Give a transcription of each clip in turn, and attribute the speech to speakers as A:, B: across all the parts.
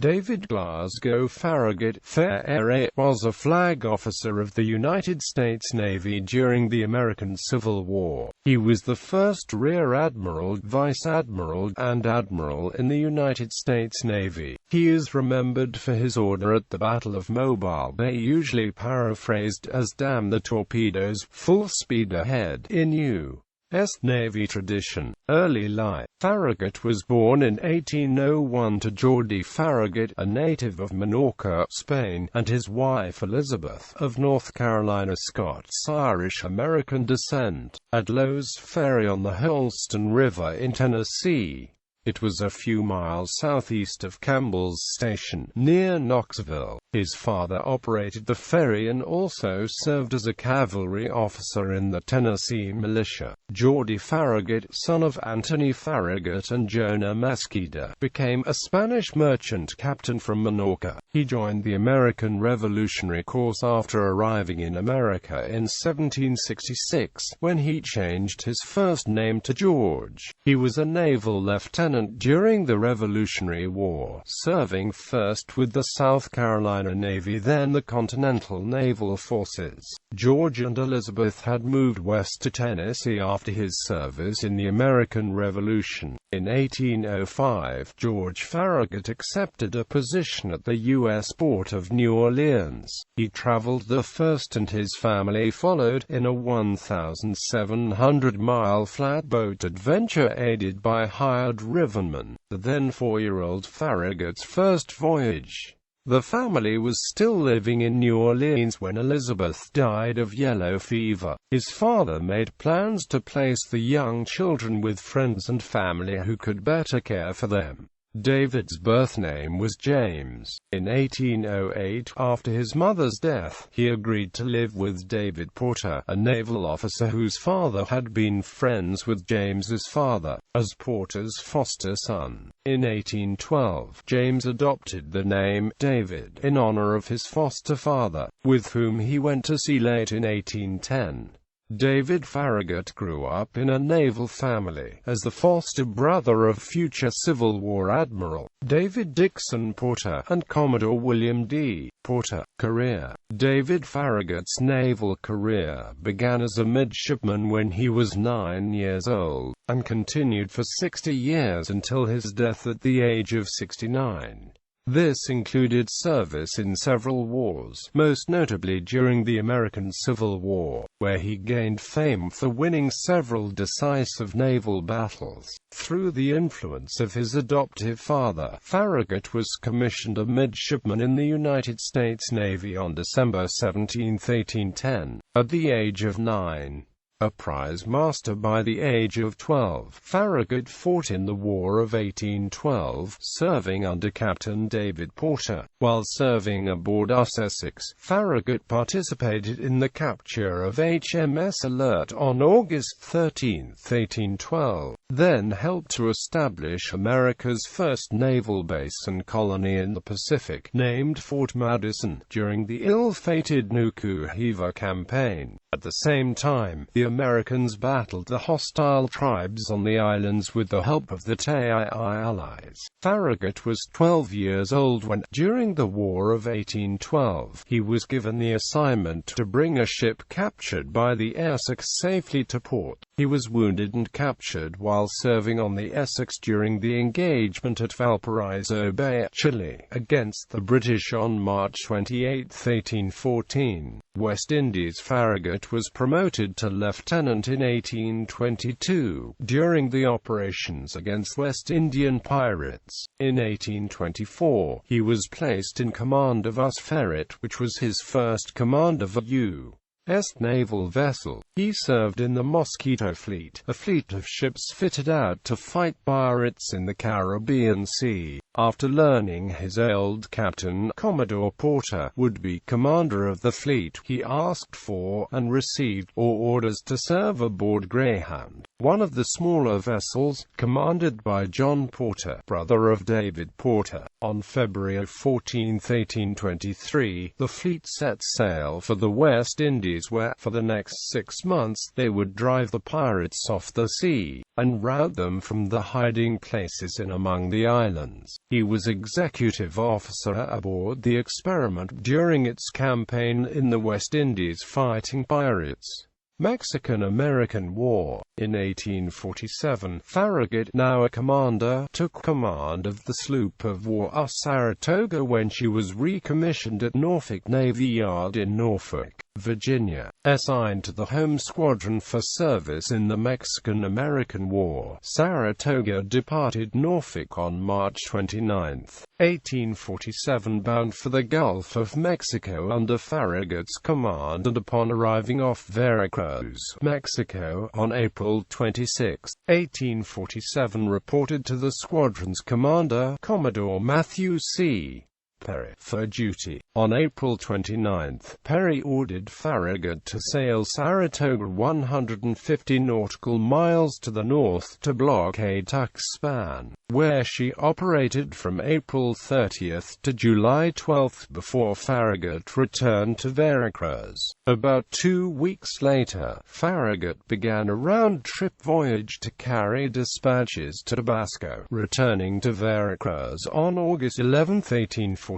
A: David Glasgow Farragut, ʻfærəɡət, was a flag officer of the United States Navy during the American Civil War. He was the first rear admiral, vice admiral, and admiral in the United States Navy. He is remembered for his order at the Battle of Mobile Bay, usually paraphrased as "damn the torpedoes, full speed ahead." In U.S.Navy tradition. Early life. Farragut was born in 1801 to Geordie Farragut, a native of Menorca, Spain, and his wife Elizabeth, of North Carolina Scots-Irish American descent, at Lowe's Ferry on the Hudson River in Tennessee. It was a few miles southeast of Campbell's Station, near Knoxville. His father operated the ferry and also served as a cavalry officer in the Tennessee militia. Geordie Farragut, son of Anthony Farragut and Jonah Mesquita, became a Spanish merchant captain from Menorca. He joined the American Revolutionary Corps after arriving in America in 1766, when he changed his first name to George. He was a naval lieutenant during the Revolutionary War, serving first with the South Carolina Navy, then the Continental Naval Forces. George and Elizabeth had moved west to Tennessee after his service in the American Revolution. In 1805, George Farragut accepted a position at the U.S. port of New Orleans. He traveled the first and his family followed, in a 1,700-mile flatboat adventure aided by hired rivermen. The then 4-year-old Farragut's first voyage. The family was still living in New Orleans when Elizabeth died of yellow fever. His father made plans to place the young children with friends and family who could better care for them. David's birth name was James. In 1808, after his mother's death, he agreed to live with David Porter, a naval officer whose father had been friends with James's father, as Porter's foster son. In 1812, James adopted the name David in honor of his foster father, with whom he went to sea late in 1810. David Farragut grew up in a naval family, as the foster brother of future Civil War Admiral David Dixon Porter, and Commodore William D. Porter. Career. David Farragut's naval career began as a midshipman when he was 9 years old, and continued for 60 years until his death at the age of 69. This included service in several wars, most notably during the American Civil War, where he gained fame for winning several decisive naval battles. Through the influence of his adoptive father, Farragut was commissioned a midshipman in the United States Navy on December 17, 1810, at the age of 9. A prize master by the age of 12, Farragut fought in the War of 1812, serving under Captain David Porter. While serving aboard Essex, Farragut participated in the capture of HMS Alert on August 13, 1812, then helped to establish America's first naval base and colony in the Pacific, named Fort Madison, during the ill-fated Nuku-Hiva campaign. At the same time, the Americans battled the hostile tribes on the islands with the help of the Tii allies. Farragut was 12 years old when, during the War of 1812, he was given the assignment to bring a ship captured by the Essex safely to port. He was wounded and captured while serving on the Essex during the engagement at Valparaiso Bay, Chile, against the British on March 28, 1814. West Indies. Farragut was promoted to lieutenant in 1822, during the operations against West Indian pirates. In 1824, he was placed in command of ʻfærəɡət, which was his first command of a U.S. naval vessel. He served in the Mosquito Fleet, a fleet of ships fitted out to fight pirates in the Caribbean Sea. After learning his old captain, Commodore Porter, would be commander of the fleet, he asked for, and received, orders to serve aboard Greyhound. one of the smaller vessels, commanded by John Porter, brother of David Porter. On February 14, 1823, the fleet set sail for the West Indies where, for the next 6 months, they would drive the pirates off the sea, and rout them from the hiding places in among the islands. He was executive officer aboard the Experiment during its campaign in the West Indies fighting pirates. Mexican-American War. In 1847, Farragut, now a commander, took command of the sloop of war Saratoga when she was recommissioned at Norfolk Navy Yard in Norfolk, Virginia. Assigned to the home squadron for service in the Mexican-American War, Saratoga departed Norfolk on March 29, 1847, bound for the Gulf of Mexico under Farragut's command, and upon arriving off Veracruz, Mexico, on April 26, 1847, reported to the squadron's commander, Commodore Matthew C. Perry, for duty. On April 29, Perry ordered Farragut to sail Saratoga 150 nautical miles to the north to blockade Tuxpan, where she operated from April 30 to July 12 before Farragut returned to Veracruz. About 2 weeks later, Farragut began a round-trip voyage to carry dispatches to Tabasco, returning to Veracruz on August 11, 1847.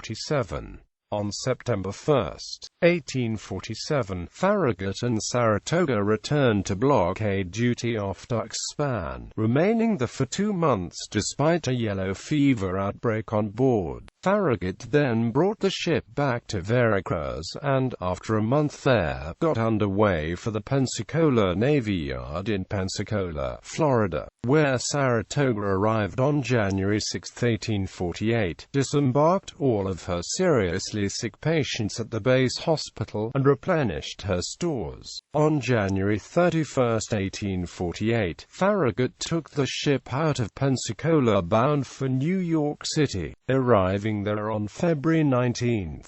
A: On September 1, 1847, Farragut and Saratoga returned to blockade duty off Tuxpan, remaining there for 2 months despite a yellow fever outbreak on board. Farragut then brought the ship back to Veracruz and, after a month there, got underway for the Pensacola Navy Yard in Pensacola, Florida, where Saratoga arrived on January 6, 1848, disembarked all of her seriously sick patients at the base hospital, and replenished her stores. On January 31, 1848, Farragut took the ship out of Pensacola bound for New York City, arriving there on February 19.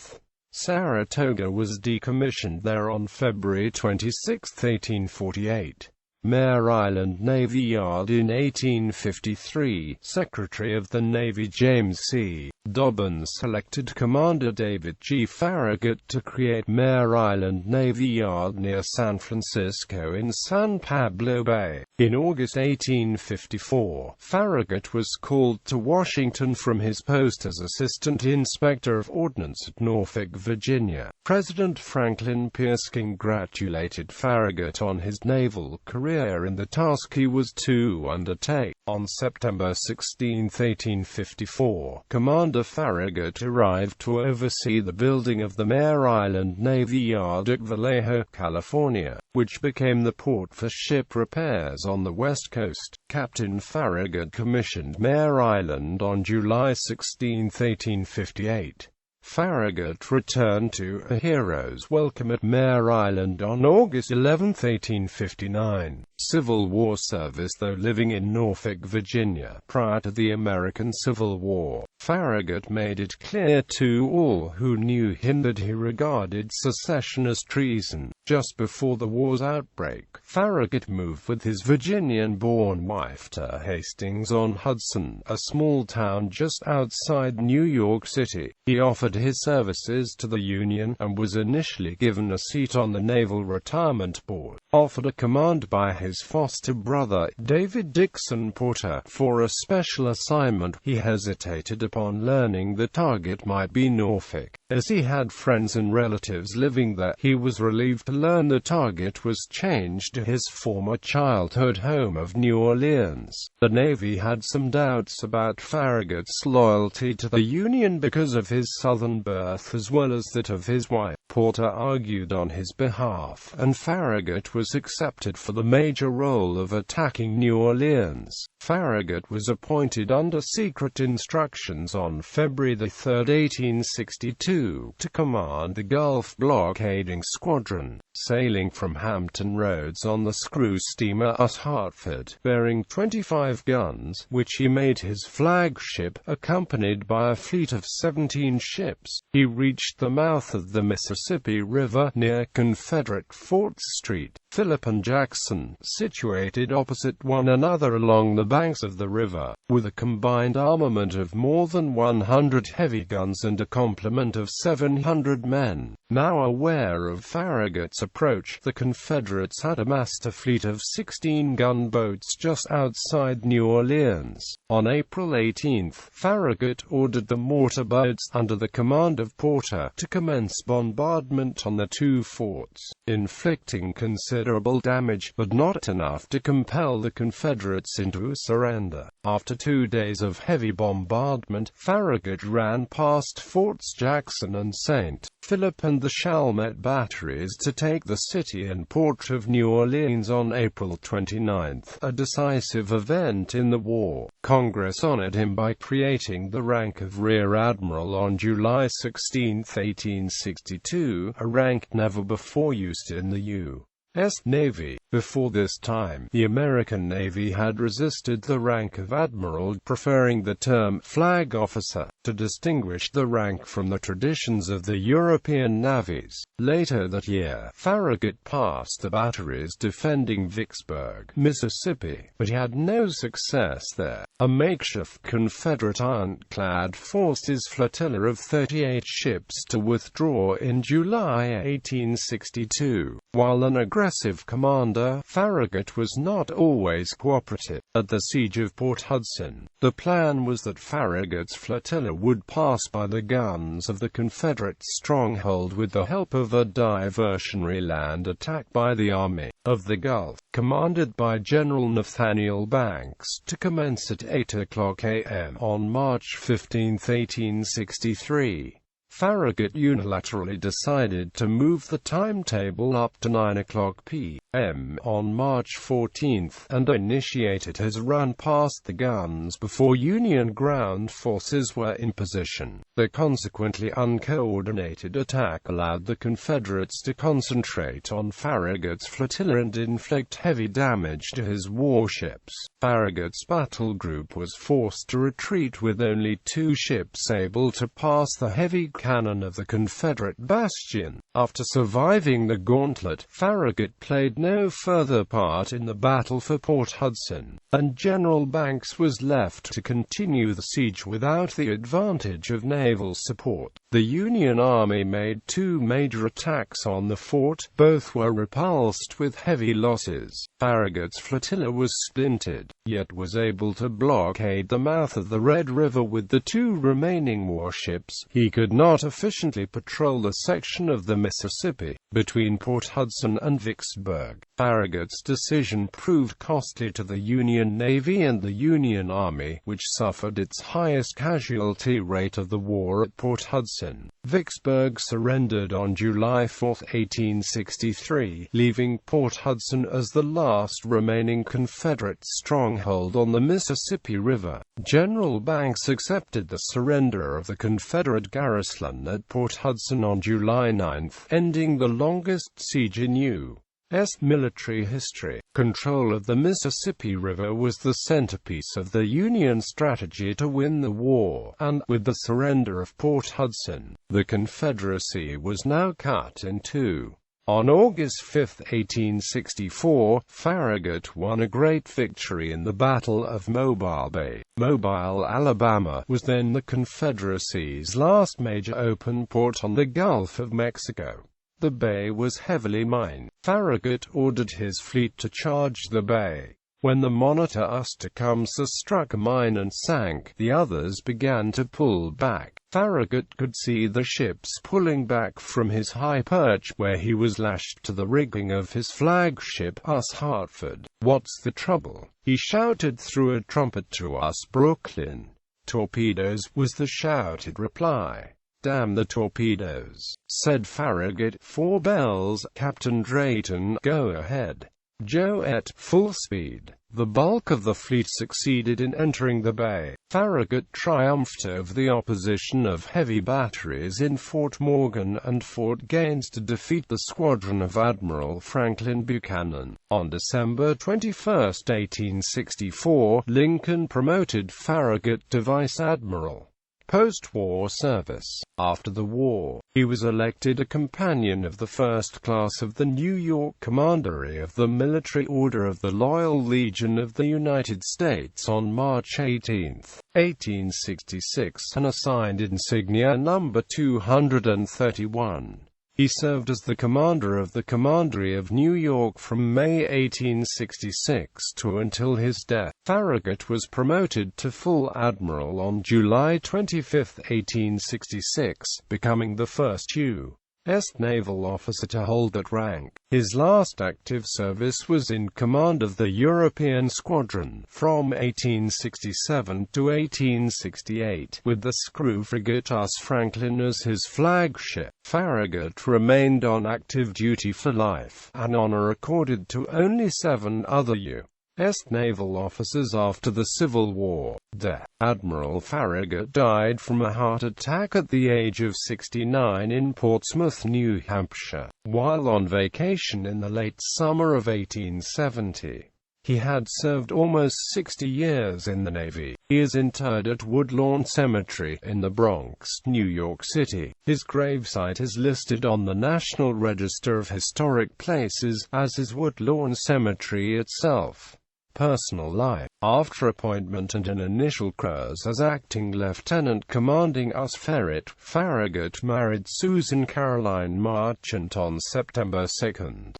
A: Saratoga was decommissioned there on February 26, 1848. Mare Island Navy Yard in 1853. Secretary of the Navy James C. Dobbins selected Commander David G. Farragut to create Mare Island Navy Yard near San Francisco in San Pablo Bay. In August 1854, Farragut was called to Washington from his post as Assistant Inspector of Ordnance at Norfolk, Virginia. President Franklin Pierce congratulated Farragut on his naval career and the task he was to undertake. On September 16, 1854, Commander Farragut arrived to oversee the building of the Mare Island Navy Yard at Vallejo, California, which became the port for ship repairs on the West Coast. Captain Farragut commissioned Mare Island on July 16, 1858. Farragut returned to a hero's welcome at Mare Island on August 11, 1859. Civil War service. Though living in Norfolk, Virginia, prior to the American Civil War, Farragut made it clear to all who knew him that he regarded secession as treason. Just before the war's outbreak, Farragut moved with his Virginian-born wife to Hastings-on-Hudson, a small town just outside New York City. He offered his services to the Union, and was initially given a seat on the Naval Retirement Board. Offered a command by his foster brother, David Dixon Porter, for a special assignment, he hesitated upon learning the target might be Norfolk. As he had friends and relatives living there, he was relieved to learn the target was changed to his former childhood home of New Orleans. The Navy had some doubts about Farragut's loyalty to the Union because of his Southern birth as well as that of his wife. Porter argued on his behalf, and Farragut was accepted for the major role of attacking New Orleans. Farragut was appointed under secret instructions on February 3, 1862, II to command the Gulf blockading squadron, sailing from Hampton Roads on the screw steamer US Hartford, bearing 25 guns, which he made his flagship. Accompanied by a fleet of 17 ships, he reached the mouth of the Mississippi River, near Confederate Fort Street, Philip and Jackson, situated opposite one another along the banks of the river, with a combined armament of more than 100 heavy guns and a complement of 700 men. Now aware of Farragut's approach, the Confederates had amassed a fleet of 16 gunboats just outside New Orleans. On April 18, Farragut ordered the mortar boats, under the command of Porter, to commence bombardment on the two forts, inflicting considerable damage, but not enough to compel the Confederates into a surrender. After 2 days of heavy bombardment, Farragut ran past Forts Jackson and St. Philip and the Chalmette batteries to take the city and port of New Orleans on April 29, a decisive event in the war. Congress honored him by creating the rank of Rear Admiral on July 16, 1862, a rank never before used in the U.S. Navy. Before this time, the American Navy had resisted the rank of admiral, preferring the term flag officer to distinguish the rank from the traditions of the European navies. Later that year, Farragut passed the batteries defending Vicksburg, Mississippi, but he had no success there. A makeshift Confederate ironclad forced his flotilla of 38 ships to withdraw in July 1862. While an aggressive commander, Farragut was not always cooperative. At the siege of Port Hudson, the plan was that Farragut's flotilla would pass by the guns of the Confederate stronghold with the help of a diversionary land attack by the Army of the Gulf, commanded by General Nathaniel Banks, to commence at 8:00 a.m. on March 15, 1863. Farragut unilaterally decided to move the timetable up to 9:00 p.m. on March 14, and initiated his run past the guns before Union ground forces were in position. The consequently uncoordinated attack allowed the Confederates to concentrate on Farragut's flotilla and inflict heavy damage to his warships. Farragut's battle group was forced to retreat with only 2 ships able to pass the heavy cannon of the Confederate bastion. After surviving the gauntlet, Farragut played no further part in the battle for Port Hudson, and General Banks was left to continue the siege without the advantage of naval support. The Union Army made 2 major attacks on the fort. Both were repulsed with heavy losses. Farragut's flotilla was splintered, yet was able to blockade the mouth of the Red River with the 2 remaining warships. He could not efficiently patrol the section of the Mississippi between Port Hudson and Vicksburg. Farragut's decision proved costly to the Union Navy and the Union Army, which suffered its highest casualty rate of the war at Port Hudson. Vicksburg surrendered on July 4, 1863, leaving Port Hudson as the last remaining Confederate stronghold on the Mississippi River. General Banks accepted the surrender of the Confederate garrison at Port Hudson on July 9, ending the longest siege in U.S. military history. Control of the Mississippi River was the centerpiece of the Union strategy to win the war, and, with the surrender of Port Hudson, the Confederacy was now cut in two. On August 5, 1864, Farragut won a great victory in the Battle of Mobile Bay. Mobile, Alabama, was then the Confederacy's last major open port on the Gulf of Mexico. The bay was heavily mined. Farragut ordered his fleet to charge the bay. When the Monitor Tecumseh struck a mine and sank, the others began to pull back. Farragut could see the ships pulling back from his high perch, where he was lashed to the rigging of his flagship, US Hartford. "What's the trouble?" he shouted through a trumpet to US Brooklyn. "Torpedoes," was the shouted reply. "Damn the torpedoes," said Farragut. "4 bells, Captain Drayton, go ahead." Joe at full speed. The bulk of the fleet succeeded in entering the bay. Farragut triumphed over the opposition of heavy batteries in Fort Morgan and Fort Gaines to defeat the squadron of Admiral Franklin Buchanan. On December 21, 1864, Lincoln promoted Farragut to vice admiral. Post-war service. After the war, he was elected a companion of the first class of the New York Commandery of the Military Order of the Loyal Legion of the United States on March 18, 1866, and assigned insignia number 231. He served as the commander of the Commandery of New York from May 1866 to until his death. Farragut was promoted to full admiral on July 25, 1866, becoming the first U.S. naval officer to hold that rank. His last active service was in command of the European Squadron, from 1867 to 1868, with the screw frigate U.S. Franklin as his flagship. Farragut remained on active duty for life, an honor accorded to only 7 other U.S. naval officers after the Civil War. Death. Admiral Farragut died from a heart attack at the age of 69 in Portsmouth, New Hampshire, while on vacation in the late summer of 1870. He had served almost 60 years in the Navy. He is interred at Woodlawn Cemetery in the Bronx, New York City. His gravesite is listed on the National Register of Historic Places, as is Woodlawn Cemetery itself. Personal life. After appointment and an initial cruise as acting lieutenant commanding ๊færəɡət, Farragut married Susan Caroline Marchant on September 2,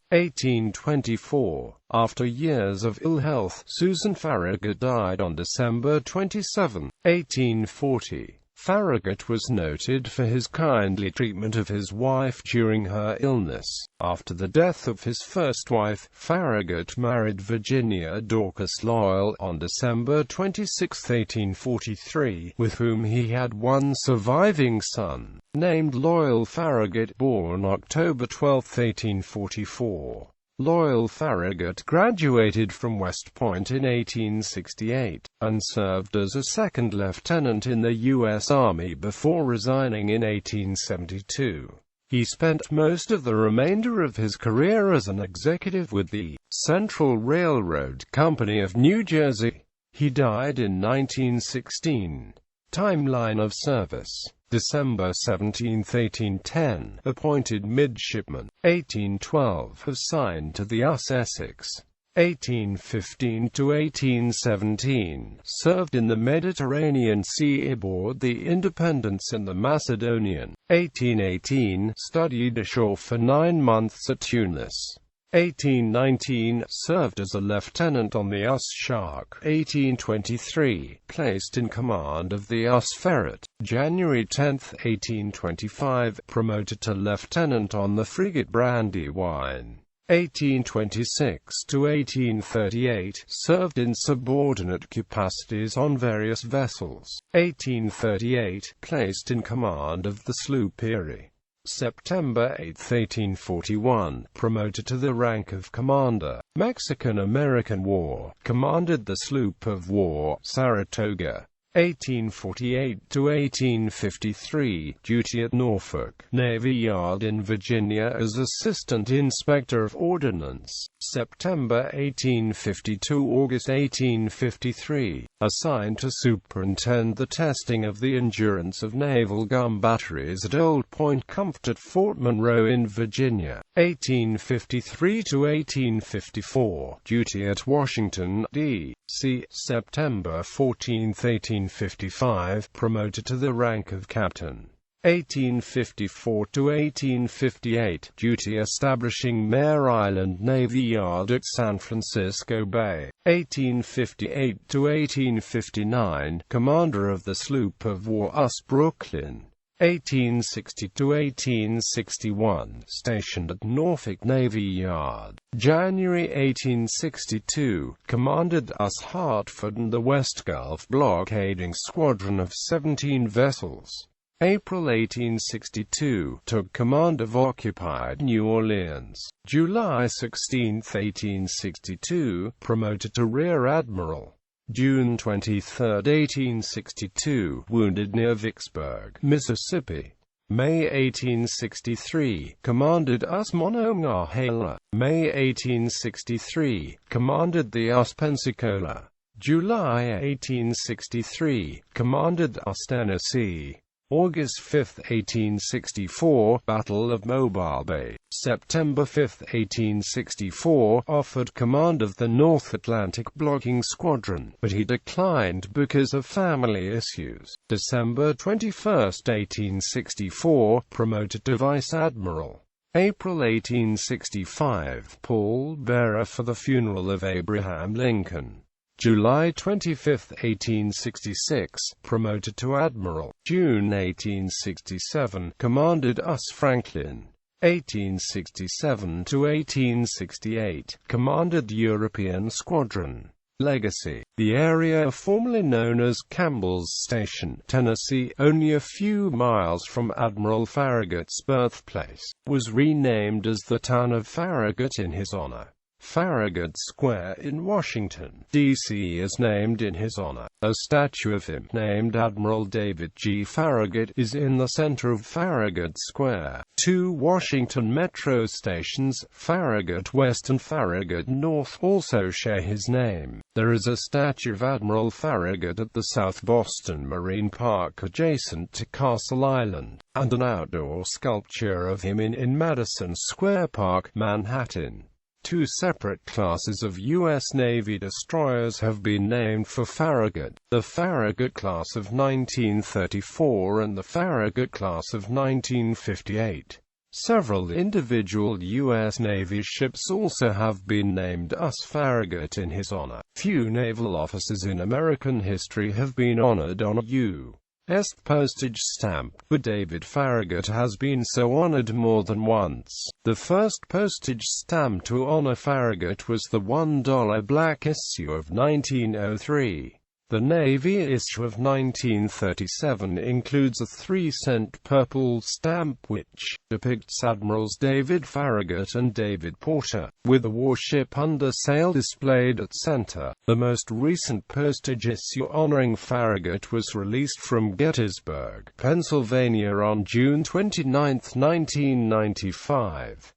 A: 1824. After years of ill health, Susan Farragut died on December 27, 1840. Farragut was noted for his kindly treatment of his wife during her illness. After the death of his first wife, Farragut married Virginia Dorcas Loyal on December 26, 1843, with whom he had one surviving son, named Loyal Farragut, born October 12, 1844. Loyal Farragut graduated from West Point in 1868, and served as a second lieutenant in the U.S. Army before resigning in 1872. He spent most of the remainder of his career as an executive with the Central Railroad Company of New Jersey. He died in 1916. Timeline of service. December 17, 1810, appointed midshipman. 1812, assigned to the U.S. Essex. 1815 to 1817, served in the Mediterranean Sea aboard the Independence and the Macedonian. 1818, studied ashore for 9 months at Tunis. 1819, served as a lieutenant on the U.S. Shark. 1823, placed in command of the U.S. ๊færəɡət. January 10, 1825, promoted to lieutenant on the frigate Brandywine. 1826 to 1838, served in subordinate capacities on various vessels. 1838, placed in command of the sloop Erie. September 8, 1841, promoted to the rank of commander. Mexican-American War, commanded the sloop of war Saratoga. 1848 to 1853, duty at Norfolk Navy Yard in Virginia as Assistant Inspector of Ordnance. September 1852 – August 1853, assigned to superintend the testing of the endurance of naval gun batteries at Old Point Comfort, Fort Monroe in Virginia. 1853 to 1854, duty at Washington, D.C. September 14, 1855, promoted to the rank of captain. 1854 to 1858, duty establishing Mare Island Navy Yard at San Francisco Bay. 1858 to 1859, commander of the sloop of war U.S. Brooklyn. 1860 to 1861, stationed at Norfolk Navy Yard. January 1862, commanded U.S. Hartford and the West Gulf blockading squadron of 17 vessels. April 1862, took command of occupied New Orleans. July 16, 1862, promoted to Rear Admiral. June 23, 1862, wounded near Vicksburg, Mississippi. May 1863, commanded US Monongahela. May 1863, commanded the US Pensacola. July 1863, commanded US Tennessee. August 5, 1864, Battle of Mobile Bay. September 5, 1864, offered command of the North Atlantic Blocking Squadron, but he declined because of family issues. December 21, 1864, promoted to Vice Admiral. April 1865, pallbearer for the funeral of Abraham Lincoln. July 25, 1866, promoted to Admiral. June 1867, commanded US Franklin. 1867 to 1868, commanded European Squadron. Legacy. The area formerly known as Campbell's Station, Tennessee, only a few miles from Admiral Farragut's birthplace, was renamed as the town of Farragut in his honor. Farragut Square in Washington, D.C. is named in his honor. A statue of him, named Admiral David G. Farragut, is in the center of Farragut Square. Two Washington metro stations, Farragut West and Farragut North, also share his name. There is a statue of Admiral Farragut at the South Boston Marine Park adjacent to Castle Island, and an outdoor sculpture of him in Madison Square Park, Manhattan. Two separate classes of U.S. Navy destroyers have been named for Farragut, the Farragut class of 1934 and the Farragut class of 1958. Several individual U.S. Navy ships also have been named US Farragut in his honor. Few naval officers in American history have been honored on a U.S. postage stamp, but David Farragut has been so honored more than once. The first postage stamp to honor Farragut was the $1 black issue of 1903. The Navy issue of 1937 includes a 3-cent purple stamp which depicts Admirals David Farragut and David Porter, with a warship under sail displayed at center. The most recent postage issue honoring Farragut was released from Gettysburg, Pennsylvania on June 29, 1995.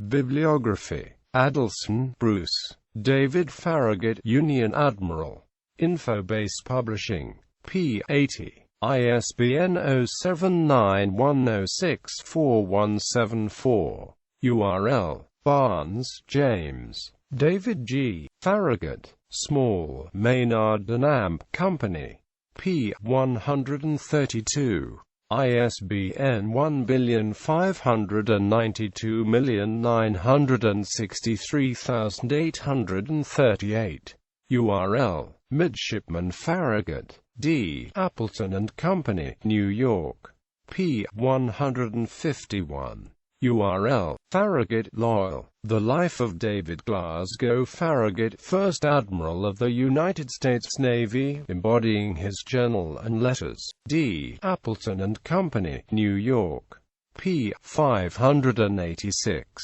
A: Bibliography. Adelson, Bruce. David Farragut, Union Admiral. Infobase Publishing. p. 80. ISBN 0791064174. URL. Barnes, James. David G. Farragut. Small, Maynard and Amp Company. p. 132. ISBN 1592963838. URL. Midshipman Farragut, D. Appleton and Company, New York. p. 151. URL. Farragut Loyal. The Life of David Glasgow Farragut, 1st Admiral of the United States Navy, embodying his journal and letters. D. Appleton and Company, New York. p. 586.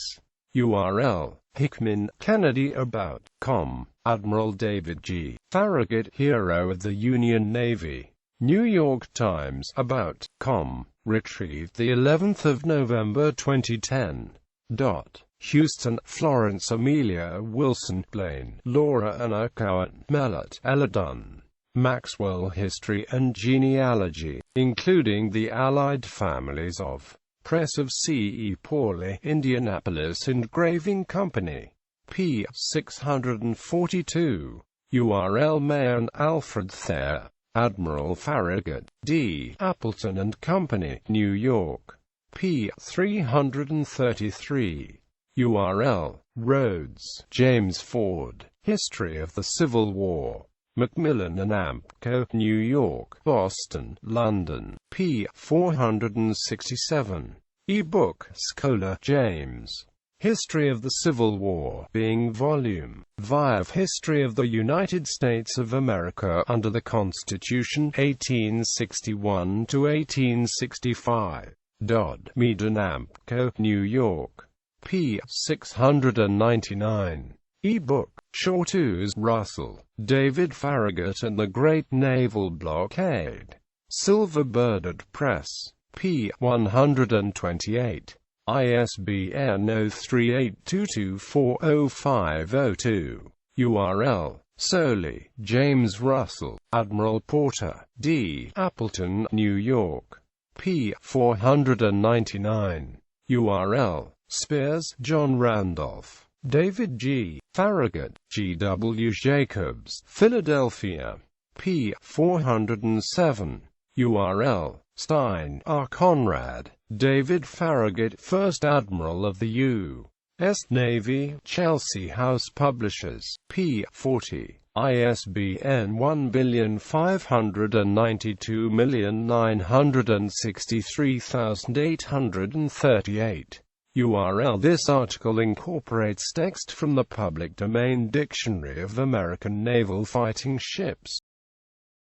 A: URL. Hickman, Kennedy About. Com. Admiral David G. Farragut, Hero of the Union Navy. New York Times. About. Com. Retrieved the 11th of November 2010. Houston, Florence Amelia Wilson, Blaine, Laura Anna Cowan, Mellott, Ella Dunn. Maxwell History and Genealogy, including the allied families of. Press of C. E. Pauley, Indianapolis Engraving Company. p. 642. URL. Mayon, Alfred Thayer. Admiral Farragut, D. Appleton and Company, New York. p. 333. URL. Rhodes, James Ford. History of the Civil War. Macmillan and Amp Co., New York, Boston, London. p. 467. E-book. Scholar, James. History of the Civil War, being Volume V. History of the United States of America under the Constitution, 1861 to 1865. Dodd, Mead and Ampco, New York. p. 699. E-book. Shortus, Russell, David Farragut and the Great Naval Blockade. Silver Bird Press. p. 128. ISBN 0382240502. URL. Soley, James Russell, Admiral Porter, D. Appleton, New York. p. 499. URL. Spears, John Randolph, David G. Farragut, G. W. Jacobs, Philadelphia. p. 407. URL. Stein, R. Conrad, David Farragut, 1st Admiral of the U.S. Navy, Chelsea House Publishers, p. 40. ISBN 1592963838. URL. This article incorporates text from the Public Domain Dictionary of American Naval Fighting Ships.